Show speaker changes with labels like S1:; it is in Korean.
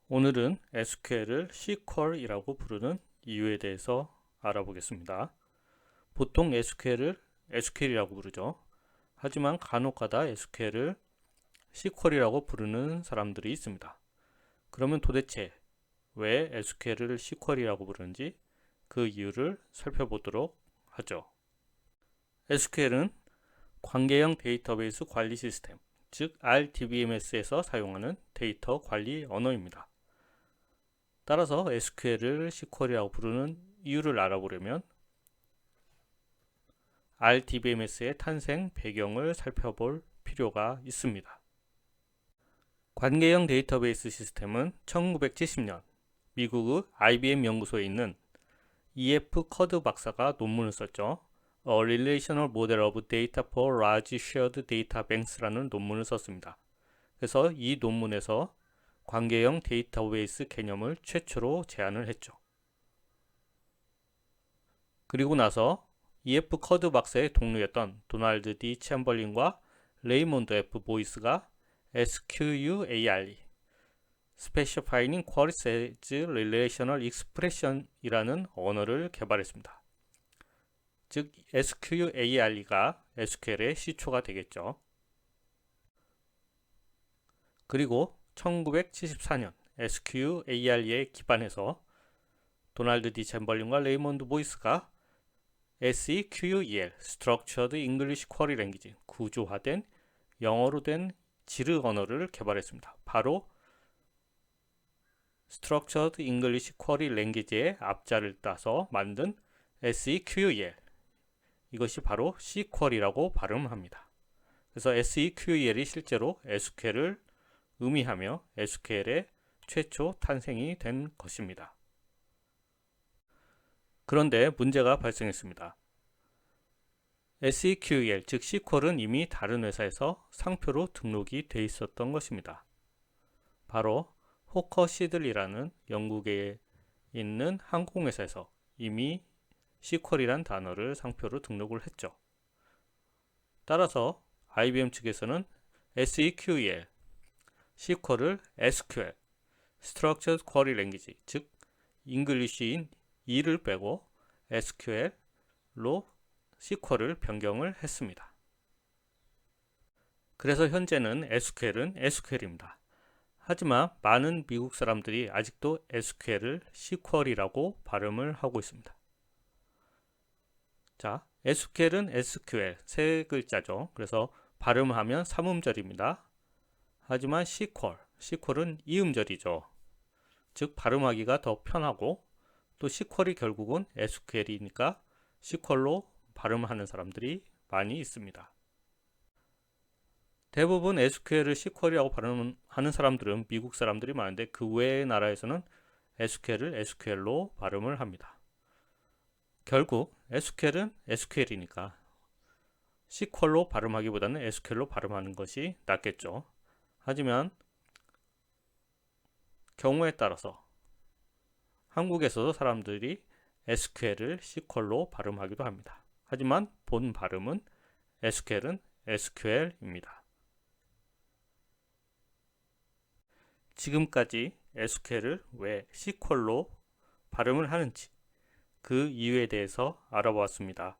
S1: 오늘은 SQL을 SQL이라고 부르는 이유에 대해서 알아보겠습니다. 보통 SQL을 SQL이라고 부르죠. 하지만 간혹가다 SQL을 SQL이라고 부르는 사람들이 있습니다. 그러면 도대체 왜 SQL을 SQL이라고 부르는지 그 이유를 살펴보도록 하죠. SQL은 관계형 데이터베이스 관리 시스템, 즉 RDBMS에서 사용하는 데이터 관리 언어입니다. 따라서 SQL을 SQL이라고 부르는 이유를 알아보려면 RDBMS의 탄생 배경을 살펴볼 필요가 있습니다. 관계형 데이터베이스 시스템은 1970년 미국의 IBM 연구소에 있는 EF 커드 박사가 논문을 썼죠. A Relational Model of Data for Large Shared Data Banks라는 논문을 썼습니다. 그래서 이 논문에서 관계형 데이터베이스 개념을 최초로 제안을 했죠. 그리고 나서 EF 커드 박사의 동료였던 도널드 D 챔벌린과 레이몬드 F 보이스가 SQUARE Specifying Queries as Relational Expression이라는 언어를 개발했습니다. 즉 SQARE가 SQL의 시초가 되겠죠. 그리고 1974년 SQARE에 기반해서 도널드 D 챔벌린과 레이몬드 보이스가 SEQUEL Structured English Query Language 구조화된 영어로 된 지르 언어를 개발했습니다. 바로 Structured English Query Language의 앞자를 따서 만든 SEQUEL, 이것이 바로 SQL이라고 발음합니다. 그래서 SEQL이 실제로 SQL을 의미하며 SQL의 최초 탄생이 된 것입니다. 그런데 문제가 발생했습니다. SEQL, 즉 SQL은 이미 다른 회사에서 상표로 등록이 돼 있었던 것입니다. 바로 호커 시들리라는 영국에 있는 항공회사에서 이미 SQL이란 단어를 상표로 등록을 했죠. 따라서 IBM 측에서는 SEQL, SQL을 SQL, Structured Query Language, 즉 잉글리시인 E를 빼고 SQL로 SQL을 변경을 했습니다. 그래서 현재는 SQL은 SQL입니다. 하지만 많은 미국 사람들이 아직도 SQL을 SQL이라고 발음을 하고 있습니다. 자, SQL은 SQL 세 글자죠. 그래서 발음하면 3음절입니다. 하지만 SQL은 2음절이죠. 즉 발음하기가 더 편하고 또 SQL이 결국은 SQL이니까 SQL로 발음하는 사람들이 많이 있습니다. 대부분 SQL을 SQL이라고 발음하는 사람들은 미국 사람들이 많은데 그 외의 나라에서는 SQL을 SQL로 발음을 합니다. 결국 SQL은 SQL이니까 SQL로 발음하기보다는 SQL로 발음하는 것이 낫겠죠. 하지만 경우에 따라서 한국에서도 사람들이 SQL을 SQL로 발음하기도 합니다. 하지만 본 발음은 SQL은 SQL입니다. 지금까지 SQL을 왜 SQL로 발음을 하는지 그 이유에 대해서 알아보았습니다.